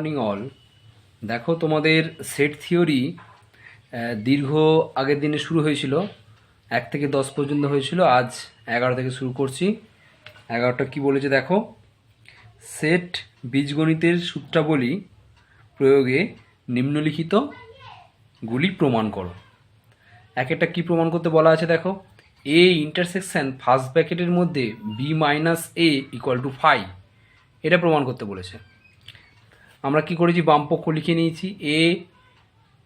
Morning all. দেখো তোমাদের set theory দীর্ঘ আগের দিনে শুরু হয়েছিল, 1 থেকে 10 পর্যন্ত হয়েছিল। আজ 11 থেকে শুরু করছি। 11টা কি বলেছে দেখো, সেট বীজগণিতের সূত্রাবলী প্রয়োগে নিম্নলিখিতগুলি প্রমাণ করো। একটা কি প্রমাণ করতে বলা আছে দেখো, এ ইন্টারসেকশন ফার্স্ট ব্র্যাকেটের মধ্যে B minus A equal to phi, এটা প্রমাণ করতে বলেছে। আমরা কি করেছি, বাম পক্ষ লিখে নিয়েছি এ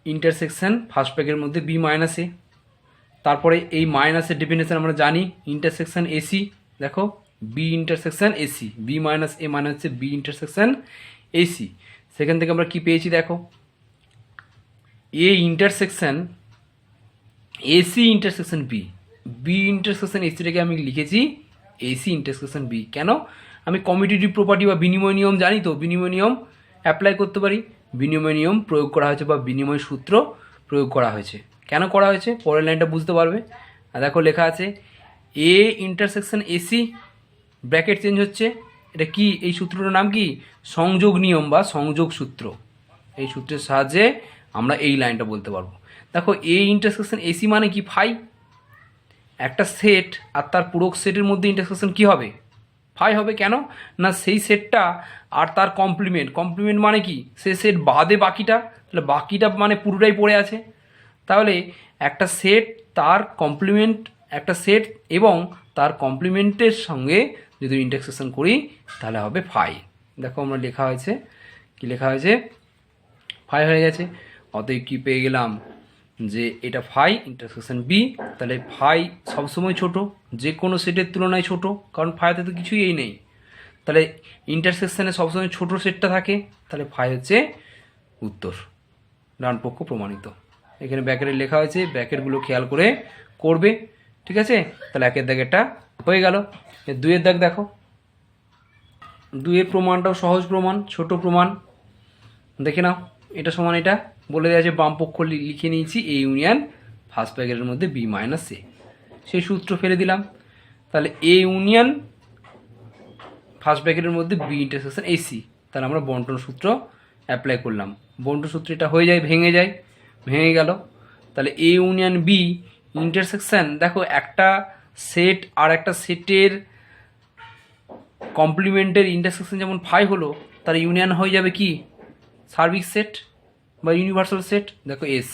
ইন্টারসেকশন ফার্স্ট ব্র্যাকেটের মধ্যে বি মাইনাস এ। তারপরে এই মাইনাসের ডেফিনেশন আমরা জানি, ইন্টারসেকশন এসি। দেখো B intersection A C, B minus A মানে হচ্ছে বি ইন্টারসেকশন এসি। সেখান থেকে আমরা কি পেয়েছি দেখো, A intersection A C intersection B, B intersection এসিটাকে আমি লিখেছি এসি ইন্টারসেকশন বি। কেন? আমি কমিউটেটিভ প্রপার্টি বা বিনিময় নিয়ম জানি, তো বিনিময় নিয়ম অ্যাপ্লাই করতে পারি। বিনিময় নিয়ম প্রয়োগ করা হয়েছে বা বিনিময় সূত্র প্রয়োগ করা হয়েছে। কেন করা হয়েছে পরের লাইনটা বুঝতে পারবে। আর দেখো লেখা আছে এ ইন্টারসেকশন এসি, ব্র্যাকেট চেঞ্জ হচ্ছে। এটা কি, এই সূত্রটার নাম কি? সংযোগ নিয়ম বা সংযোগ সূত্র। এই সূত্রের সাহায্যে আমরা এই লাইনটা বলতে পারবো। দেখো এ ইন্টারসেকশন এসি মানে কি, ফাই। একটা সেট আর তার পূরক সেটের মধ্যে ইন্টারসেকশন কি হবে? ফাই হবে। কেন না, সেই সেটটা আর তার কমপ্লিমেন্ট, কমপ্লিমেন্ট মানে কি, সে সেট বাদে বাকিটা, তাহলে বাকিটা মানে পুরোটাই পড়ে আছে। তাহলে একটা সেট তার কমপ্লিমেন্ট, একটা সেট এবং তার কমপ্লিমেন্টের সঙ্গে যদি ইন্টারসেকশন করি তাহলে হবে ফাই। দেখো আমরা লেখা হয়েছে, কি লেখা হয়েছে, ফাই হয়ে গেছে। অতএব কি পেয়ে গেলাম যে এটা ফাই ইন্টারসেকশন বি। তাহলে ফাই সবসময় ছোট, যে কোনো সেটের তুলনায় ছোট, কারণ ফাইতে তো কিছুই এই নেই। তাহলে ইন্টারসেকশনে সবসময় ছোট সেটটা থাকে, তাহলে ফাই হচ্ছে উত্তর। ডান পক্ষ প্রমাণিত। এখানে ব্র্যাকেটে লেখা হয়েছে, ব্র্যাকেটগুলো খেয়াল করে করবে, ঠিক আছে? তাহলে 1 দাগ এটা হয়ে গেল। 2 দাগ দেখো, 2 প্রমাণটাও সহজ প্রমাণ, ছোট প্রমাণ। দেখে নাও, এটা সমান এটা বলে দেওয়া আছে, বাম পক্ষ লিখে নিয়েছি এ ইউনিয়ন ফার্স্ট ব্র্যাকেটের মধ্যে বি মাইনাস এ, সেই সূত্র ফেলে দিলাম। তাহলে এ ইউনিয়ন ফার্স্ট ব্র্যাকেটের মধ্যে বি ইন্টারসেকশন এসি, তাহলে আমরা বন্টন সূত্র অ্যাপ্লাই করলাম। বন্টন সূত্র এটা হয়ে যায়, ভেঙে যায়, ভেঙে গেল। তাহলে এ ইউনিয়ন বি ইন্টারসেকশন, দেখো একটা সেট আর একটা সেটের কমপ্লিমেন্টের ইন্টারসেকশন যেমন ফাই হলো, তার ইউনিয়ন হয়ে যাবে কি, সার্বিক সেট বা ইউনিভার্সাল সেট। দেখো এস,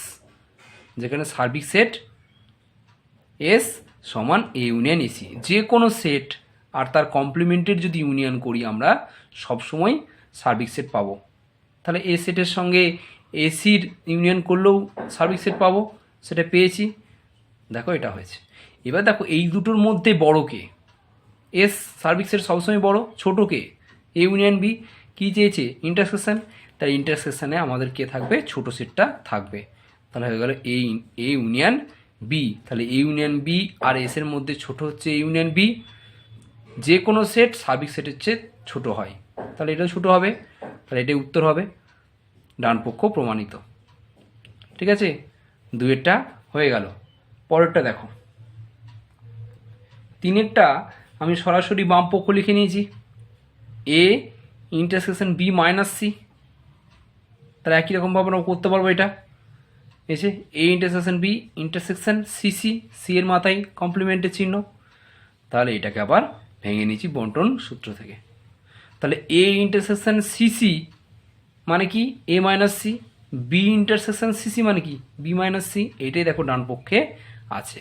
যেখানে সার্বিক সেট এস সমান এ ইউনিয়ন এসি। যে কোনো সেট আর তার কমপ্লিমেন্টের যদি ইউনিয়ন করি আমরা সবসময় সার্বিক সেট পাবো। তাহলে এ সেটের সঙ্গে এসির ইউনিয়ন করলেও সার্বিক সেট পাবো, সেটা পেয়েছি। দেখো এটা হয়েছে। এবার দেখো এই দুটোর মধ্যে বড় কে? এস সার্বিক সেট সবসময় বড়, ছোট কে? এ ইউনিয়ন বি। কী চেয়েছে? ইন্টারসেকশন। তাই ইন্টারসেকশনে আমাদের কে থাকবে? ছোট সেটটা থাকবে। তাহলে হয়ে গেল এ ইউনিয়ন বি। তাহলে এ ইউনিয়ন বি আর এস এর মধ্যে ছোট হচ্ছে এ ইউনিয়ন বি। যে কোনো সেট সার্বিক সেটের চেয়ে ছোট হয়, তাহলে এটা ছোট হবে। তাহলে এটাই উত্তর হবে। ডান পক্ষ প্রমাণিত। ঠিক আছে, 2টা হয়ে গেল। পরেরটা দেখো, 3টা আমি সরাসরি বাম পক্ষ লিখে নিয়েছি, A intersection B minus C. তাহলে একই রকমভাবে আমরা করতে পারবো। এটা এসে A intersection B intersection C C, C এর মাথায় কমপ্লিমেন্টের চিহ্ন। তাহলে এটাকে আবার ভেঙে নিয়েছি বন্টন সূত্র থেকে। তাহলে এ ইন্টারসেকশন সিসি মানে কি, A minus C. B intersection C C মানে কি, বি মাইনাস সি। এইটাই দেখো ডান পক্ষে আছে,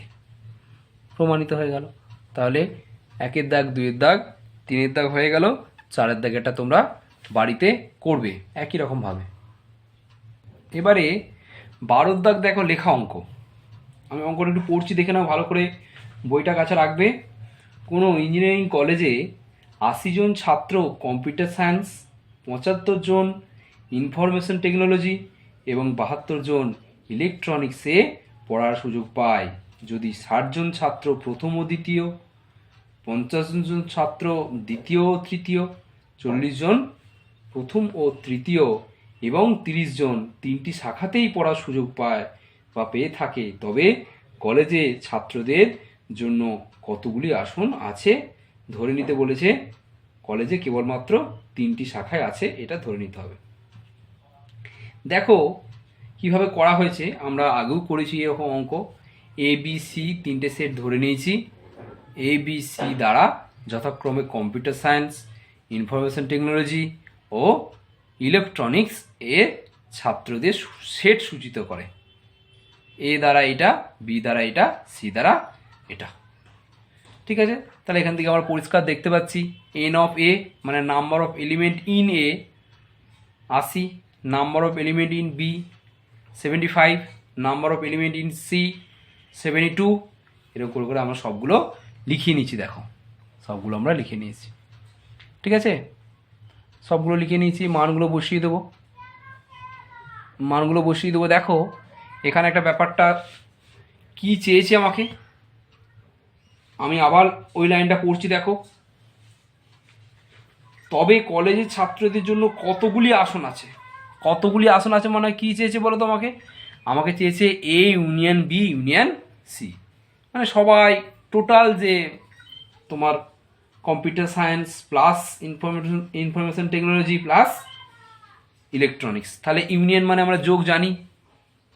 প্রমাণিত হয়ে গেল। তাহলে 1 দাগ, 2 দাগ, 3 দাগ হয়ে গেল। 4 দাগ এটা তোমরা বাড়িতে করবে একই রকমভাবে। এবারে 12 দাগ দেখো, লেখা অঙ্ক। আমি অঙ্কটা একটু পড়ছি, দেখে নাও ভালো করে, বইটা কাছে রাখবে। কোনো ইঞ্জিনিয়ারিং কলেজে 80 জন ছাত্র কম্পিউটার সায়েন্স, 75 জন ইনফরমেশন টেকনোলজি এবং 72 জন ইলেকট্রনিক্সে পড়ার সুযোগ পায়। যদি 60 জন ছাত্র প্রথম ও দ্বিতীয়, 50 জন ছাত্র দ্বিতীয় ও তৃতীয়, 40 জন প্রথম ও তৃতীয় এবং 30 জন 3টি শাখাতেই পড়ার সুযোগ পায় বা পেয়ে থাকে, তবে কলেজে ছাত্রদের জন্য কতগুলি আসন আছে ধরে নিতে বলেছে। কলেজে কেবলমাত্র 3টি শাখায় আছে, এটা ধরে নিতে হবে। দেখো কিভাবে করা হয়েছে, আমরা আগেও করেছি এরকম অঙ্ক। এ বি সি তিনটে সেট ধরে নিয়েছি। এ বি সি দ্বারা যথাক্রমে কম্পিউটার সায়েন্স, ইনফরমেশন টেকনোলজি ও ইলেকট্রনিক্স এর ছাত্রদের সেট সূচিত করে। এ দ্বারা এটা, বি দ্বারা এটা, সি দ্বারা এটা। ঠিক আছে, তাহলে এখান থেকে আমরা পরিষ্কার দেখতে পাচ্ছি এন অফ এ মানে number of element in A 80, number of element in B 75, number of element in C 72। এরকম করে করে আমরা সবগুলো লিখিয়ে নিচ্ছি। দেখো সবগুলো আমরা লিখে নিয়েছি। ঠিক আছে, সবগুলো লিখে নিয়েছি, মানগুলো বসিয়ে দেবো। দেখো এখানে একটা ব্যাপারটা কি চেয়েছে আমাকে, আমি আবার ওই লাইনটা পড়ছি। দেখো, তবে কলেজের ছাত্রদের জন্য কতগুলি আসন আছে। মানে কি চেয়েছে বলো তো আমাকে চেয়েছে A union B union C, মানে সবাই টোটাল যে তোমার computer science plus information technology plus electronics, তাহলে ইউনিয়ন মানে আমরা যোগ জানি,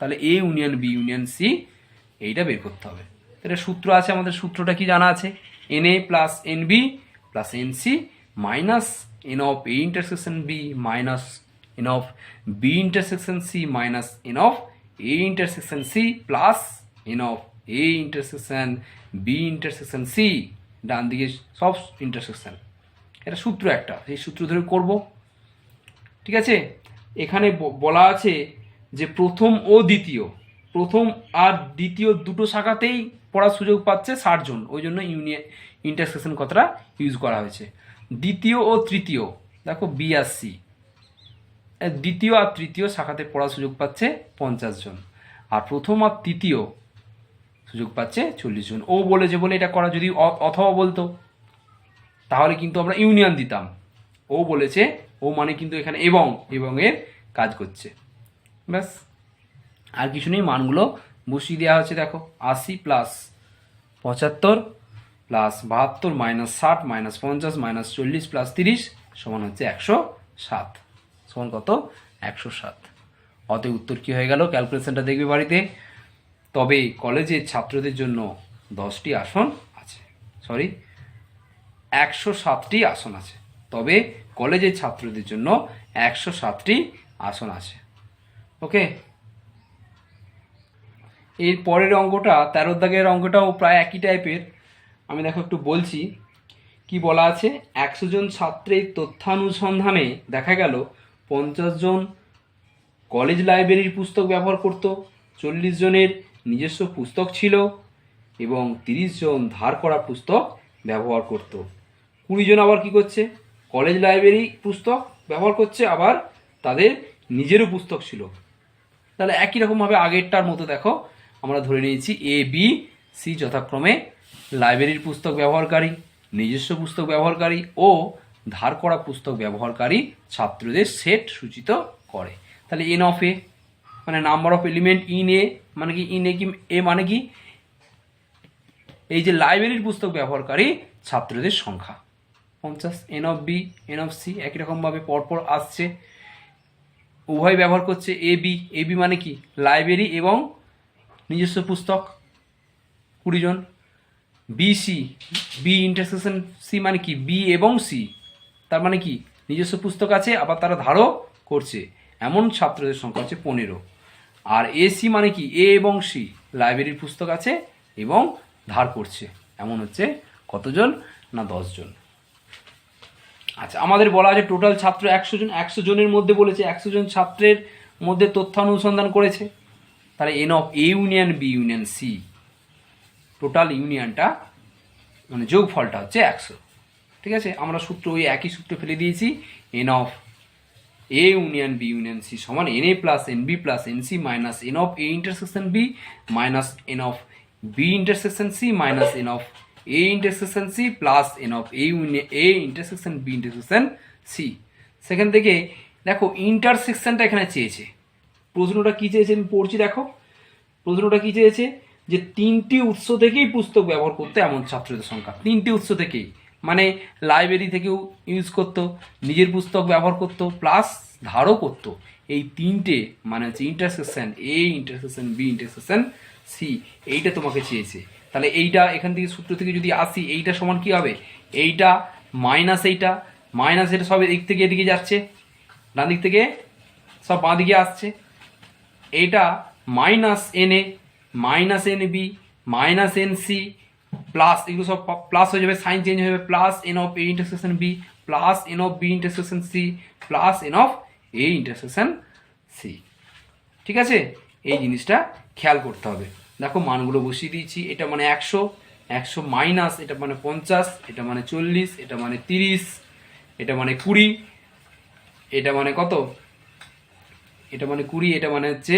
তাহলে A union B union C এইটা বের করতে হবে। এটা সূত্র আছে, আমাদের সূত্রটা কি জানা আছে, N A plus N B plus N C minus N of A intersection B minus N of B intersection C minus N of A intersection C plus N of A intersection B intersection C, ডান দিকে সব intersection. এটা সূত্র একটা, সেই সূত্র ধরে করব। ঠিক আছে, এখানে বলা আছে যে প্রথম আর দ্বিতীয় দুটো শাখাতেই পড়ার সুযোগ পাচ্ছে 60 জন, ওই জন্য ইন্টারসেকশন কথাটা ইউজ করা হয়েছে। দ্বিতীয় ও তৃতীয়, দেখো বি আর সি, দ্বিতীয় আর তৃতীয় শাখাতে পড়ার সুযোগ পাচ্ছে 50 জন, আর প্রথম আর তৃতীয় সুযোগ পাচ্ছে 40 জন। ও বলেছে বলে এটা করা, যদি অথবা বলতো তাহলে কিন্তু আমরা ইউনিয়ন দিতাম। ও বলেছে, ও মানে কিন্তু এখানে এবং এর কাজ করছে, ব্যাস আর কিছু নেই। মানগুলো বসিয়ে দেওয়া হচ্ছে। দেখো 80 plus 75 plus 72 minus 60 minus 50 minus 40 plus 30 সমান হচ্ছে 107, সমান কত 107। অতএব উত্তর কি হয়ে গেল, ক্যালকুলেশনটা দেখবে বাড়িতে। তবে কলেজের ছাত্রদের জন্য 10টি আসন আছে, 107টি আসন আছে। তবে কলেজের ছাত্রদের জন্য 107টি আসন আছে। ওকে, এর পরের অঙ্কটা 13 দাগের অঙ্কটাও প্রায় একই টাইপের। আমি দেখো একটু বলছি কি বলা আছে। 100 জন ছাত্রের তথ্যানুসন্ধানে দেখা গেল 50 জন কলেজ লাইব্রেরির পুস্তক ব্যবহার করত, 40 জনের নিজস্ব পুস্তক ছিল এবং 30 জন ধার করা পুস্তক ব্যবহার করত। 20 জন আবার কি করছে, কলেজ লাইব্রেরি পুস্তক ব্যবহার করছে, আবার তাদের নিজেরও পুস্তক ছিল। তাহলে একই রকমভাবে আগেরটার মতো দেখো আমরা ধরে নিয়েছি এ বি সি যথাক্রমে লাইব্রেরির পুস্তক ব্যবহারকারী, নিজস্ব পুস্তক ব্যবহারকারী ও ধার করা পুস্তক ব্যবহারকারী ছাত্রদের সেট সূচিত করে। তাহলে এন অফ এ মানে নাম্বার অফ এলিমেন্ট ইন এ, মানে কি ইন এ কি এ মানে কি এই যে লাইব্রেরির পুস্তক ব্যবহারকারী ছাত্রদের সংখ্যা 50। N of B N of C একই রকমভাবে পরপর আসছে, উভয় ব্যবহার করছে। এ বি মানে কি লাইব্রেরি এবং নিজস্ব পুস্তক 20 জন। বি ইন্টারসেকশন সি মানে কি বি এবং সি, তার মানে কি নিজস্ব পুস্তক আছে আবার তারা ধারও করছে, এমন ছাত্রদের সংখ্যা হচ্ছে 15। আর এসি মানে কি এ এবং সি লাইব্রেরির পুস্তক আছে এবং ধার করছে, এমন হচ্ছে কতজন না 10 জন। আচ্ছা, আমাদের বলা আছে টোটাল ছাত্র 100 জন। 100 জনের মধ্যে বলেছে 100 জন ছাত্রের মধ্যে তথ্যানুসন্ধান করেছে, তাহলে N of A union B union C total ইউনিয়নটা মানে যোগফলটা হচ্ছে 100। ঠিক আছে, আমরা সূত্র ওই একই সূত্র ফেলে দিয়েছি, N of A union B union C সমান N A plus N B plus N C minus N of A intersection B minus N of B intersection C minus N of A intersection C plus N of A intersection B intersection C. সেখান থেকে দেখো ইন্টারসেকশনটা এখানে চেয়েছে। প্রশ্নটা কী চেয়েছে আমি পড়ছি, দেখো প্রশ্নটা কী চেয়েছে যে 3টি উৎস থেকেই পুস্তক ব্যবহার করতে এমন ছাত্রদের সংখ্যা। 3টি উৎস থেকেই মানে লাইব্রেরি থেকেও ইউজ করতো, নিজের পুস্তক ব্যবহার করতো প্লাস ধারও করতো, এই তিনটে মানে হচ্ছে intersection A intersection B intersection C, এইটা তোমাকে চেয়েছে। তাহলে এইটা এখান থেকে সূত্র থেকে যদি আসি, এইটা সমান কি হবে, এইটা মাইনাস এইটা মাইনাস এটা সব এদিক থেকে এদিকে যাচ্ছে, ডান দিক থেকে সব বাঁ দিকে আসছে। এইটা minus N A minus N B minus N C plus, এগুলো সব প্লাস হয়ে যাবে, সাইন চেঞ্জ হয়ে যাবে, plus N of A intersection B plus N of B intersection C plus N of A intersection C. ঠিক আছে, এই জিনিসটা খেয়াল করতে হবে। দেখো মানগুলো বসিয়ে দিয়েছি, এটা মানে 100, 100 মাইনাস এটা মানে 50, এটা মানে 40, এটা মানে 30, এটা মানে 20, এটা মানে কত, এটা মানে 20, এটা মানে হচ্ছে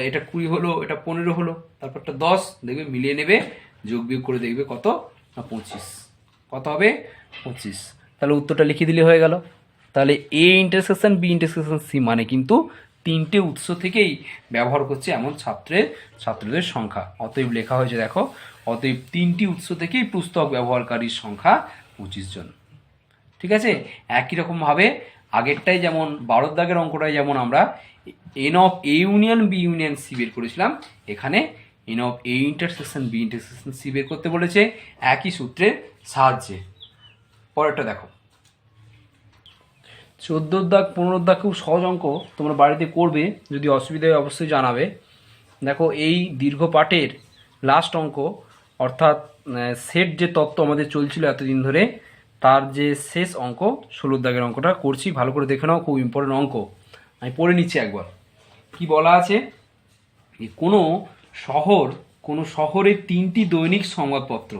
এটা 20 হলো, এটা 15 হলো, তারপরটা 10, দেখবে মিলিয়ে নেবে, যোগ বিয়োগ করে দেখবে কত না 25, কত হবে 25। তাহলে উত্তরটা লিখে দিলে হয়ে গেল। তাহলে A intersection B intersection C মানে কিন্তু তিনটে উৎস থেকেই ব্যবহার করছে এমন ছাত্রদের সংখ্যা। অতএব লেখা হয়েছে দেখো, অতএব তিনটি উৎস থেকেই পুস্তক ব্যবহারকারীর সংখ্যা 25 জন। ঠিক আছে, একই রকমভাবে আগেরটাই যেমন 12 দাগের অঙ্কটাই যেমন আমরা N of A union B union C বের করেছিলাম, এখানে N of A intersection B intersection C বের করতে বলেছে একই সূত্রের সাহায্যে। পরেরটা দেখো, 14 দাগ 15 দাগ খুব সহজ অঙ্ক, তোমরা বাড়িতে করবে, যদি অসুবিধা হয় অবশ্যই জানাবে। দেখো এই দীর্ঘ পাঠের লাস্ট অঙ্ক, অর্থাৎ সেট যে তত্ত্ব আমাদের চলছিল এতদিন ধরে, তার যে শেষ অঙ্ক 16 দাগের অঙ্কটা করছি, ভালো করে দেখে নাও, খুব ইম্পর্টেন্ট অঙ্ক। আমি পড়ে নিচ্ছি একবার। কি বলা আছে, কোনো শহরে 3টি দৈনিক সংবাদপত্র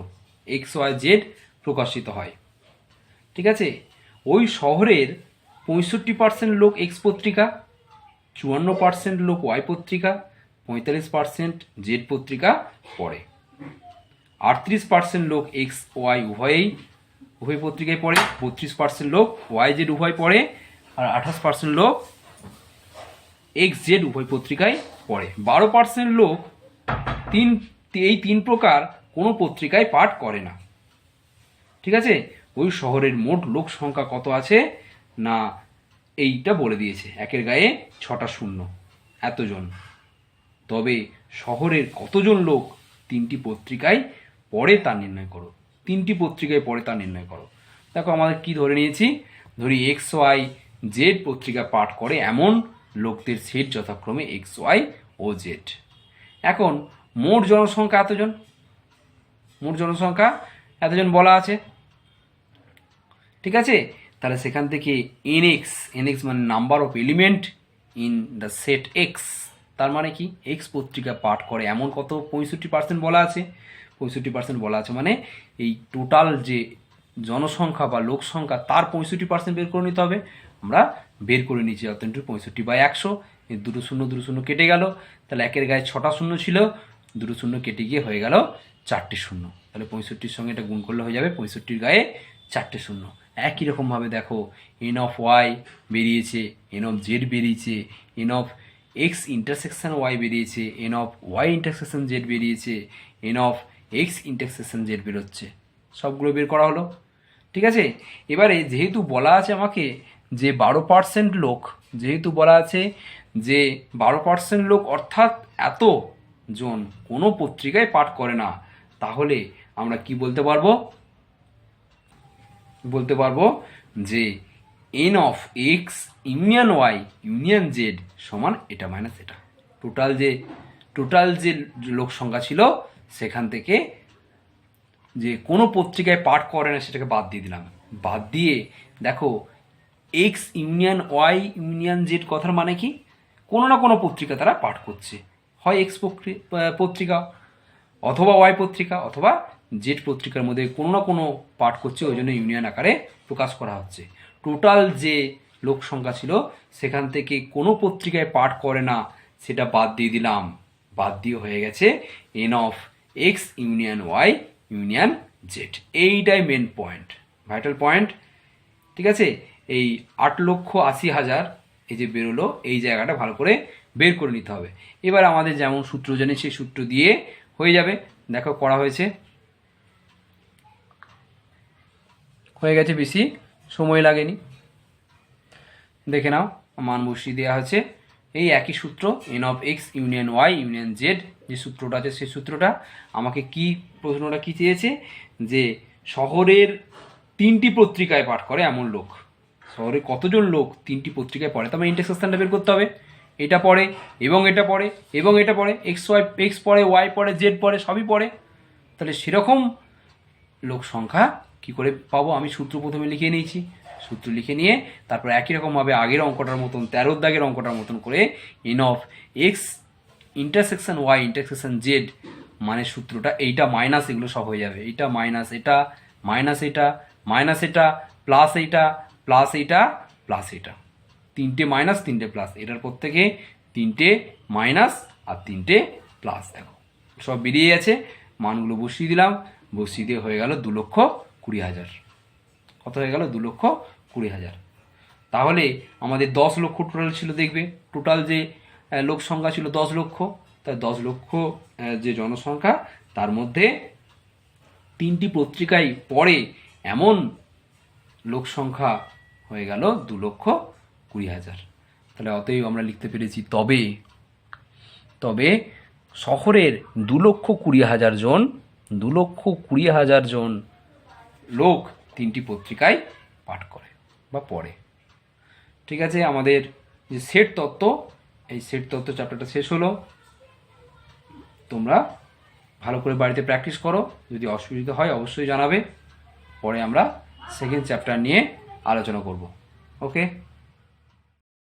XYZ প্রকাশিত হয়। ঠিক আছে, ওই শহরের 65% লোক এক্স পত্রিকা, 54% লোক ওয়াই পত্রিকা, 45% জেড পত্রিকা পড়ে, 38% লোক এক্স ওয়াই উভয় পত্রিকায় পড়ে, 32% লোক ওয়াই জেড উভয় পড়ে, আর 28% লোক এক্স জেড উভয় পত্রিকায় পড়ে। 12% লোক এই তিন প্রকার কোনো পত্রিকায় পাঠ করে না। ঠিক আছে, ওই শহরের মোট লোক সংখ্যা কত আছে না এইটা বলে দিয়েছে, একের গায়ে 6টা শূন্য, এতজন। তবে শহরের কতজন লোক 3টি পত্রিকায় পড়ে তা নির্ণয় করো, 3টি পত্রিকায় পড়ে তা নির্ণয় করো। দেখো আমাদের কি ধরে নিয়েছি, ধরি XY Z পত্রিকা পাঠ করে এমন লোকদের সেট যথাক্রমে XY ও Z। এখন মোট জনসংখ্যা এতজন, মোট জনসংখ্যা এতজন বলা আছে। ঠিক আছে, তাহলে সেখান থেকে NX মানে number of element in the set X, তার মানে কি X পত্রিকা পাঠ করে এমন কত 65% বলা আছে, 65% বলা আছে, মানে এই টোটাল যে জনসংখ্যা বা লোক সংখ্যা তার 65% বের করে নিতে হবে। আমরা বের করে নিচ্ছি, অত 65/100, এই দুটো শূন্য কেটে গেল, তাহলে একের গায়ে 6টা শূন্য ছিল, দুটো শূন্য কেটে গিয়ে হয়ে গেল 4টে শূন্য, তাহলে 65-র সঙ্গে এটা গুণ করলে হয়ে যাবে 65-র গায়ে 4টে শূন্য। একই রকমভাবে দেখো এন অফ ওয়াই বেরিয়েছে, এন অফ জেড বেরিয়েছে, N of X intersection Y বেরিয়েছে, N of Y intersection Z বেরিয়েছে, N of X intersection Z বেরোচ্ছে, সবগুলো বের করা হলো। ঠিক আছে, এবারে যেহেতু বলা আছে আমাকে যে 12% লোক, যেহেতু বলা আছে যে 12% লোক অর্থাৎ এত জন কোনো পত্রিকায় পাঠ করে না, তাহলে আমরা কি বলতে পারবো যে N of X union Y union Z সমান এটা মাইনাস এটা, টোটাল যে লোক সংখ্যা ছিল সেখান থেকে যে কোনো পত্রিকায় পাঠ করে না সেটাকে বাদ দিয়ে দিলাম। বাদ দিয়ে দেখো X union Y union Z কথার মানে কি, কোনো না কোনো পত্রিকা তারা পাঠ করছে, হয় এক্স পত্রিকা অথবা ওয়াই পত্রিকা অথবা জেড পত্রিকার মধ্যে কোনো না কোনো পাঠ করছে, ওই জন্য ইউনিয়ন আকারে প্রকাশ করা হচ্ছে। টোটাল যে লোক সংখ্যা ছিল সেখান থেকে কোনো পত্রিকায় পাঠ করে না সেটা বাদ দিয়ে দিলাম, বাদ দিয়ে হয়ে গেছে N of X union Y union Z. এইটাই মেন পয়েন্ট, ভাইটাল পয়েন্ট। ঠিক আছে, এই 8,80,000 এই যে বেরোলো, এই জায়গাটা ভালো করে বের করে নিতে হবে। এবার আমাদের যেমন সূত্র জানি সেই সূত্র দিয়ে হয়ে যাবে। দেখো করা হয়েছে, হয়ে গেছে, বেশি সময় লাগেনি, দেখে নাও। মান বসিয়ে দেওয়া হচ্ছে এই একই সূত্র N of X union Y union Z যে সূত্রটা আছে সেই সূত্রটা। আমাকে কি প্রশ্নটা কী চেয়েছে, যে শহরের 3টি পত্রিকায় পাঠ করে এমন লোক, শহরে কতজন লোক 3টি পত্রিকায় পড়ে, তবে ইন্টারসেকশনটা বের করতে হবে। এটা পড়ে এবং এটা পড়ে এবং এটা পড়ে, এক্স পড়ে, ওয়াই পড়ে, জেড পড়ে, সবই পড়ে। তাহলে সেরকম লোক সংখ্যা কী করে পাবো, আমি সূত্র প্রথমে লিখে নিয়েছি। সূত্র লিখে নিয়ে তারপর একই রকমভাবে আগের অঙ্কটার মতন 13 দাগের অঙ্কটার মতন করে N of X intersection Y intersection Z মানে সূত্রটা এইটা মাইনাস এগুলো সব হয়ে যাবে, এইটা মাইনাস এটা মাইনাস এটা মাইনাস এটা প্লাস এইটা প্লাস এইটা প্লাস এটা, 3টে মাইনাস 3টে প্লাস, এটার প্রত্যেকে 3টে মাইনাস আর 3টে প্লাস। দেখো সব বেরিয়ে গেছে, মানগুলো বসিয়ে দিলাম, বসিয়ে দিয়ে হয়ে গেল 2,20,000। কত হয়ে গেল? 2,20,000। তাহলে আমাদের 10 লক্ষ টোটাল ছিল, দেখবে টোটাল যে লোক সংখ্যা ছিল 10 লক্ষ, তাই 10 লক্ষ যে জনসংখ্যা তার মধ্যে 3টি পত্রিকায় পড়ে এমন লোক সংখ্যা হয়ে গেল 2,20,000। তাহলে অতএব আমরা লিখতে পেরেছি তবে শহরের 2,20,000 জন 2,20,000 জন লোক 3টি পত্রিকায় পাঠ করে বা পড়ে। ঠিক আছে, আমাদের যে সেট তত্ত্ব, এই সেট তত্ত্ব চ্যাপ্টারটা শেষ হলো। তোমরা ভালো করে বাড়িতে প্র্যাকটিস করো, যদি অসুবিধা হয় অবশ্যই জানাবে। পরে আমরা সেকেন্ড চ্যাপ্টার নিয়ে আলোচনা করব। ওকে।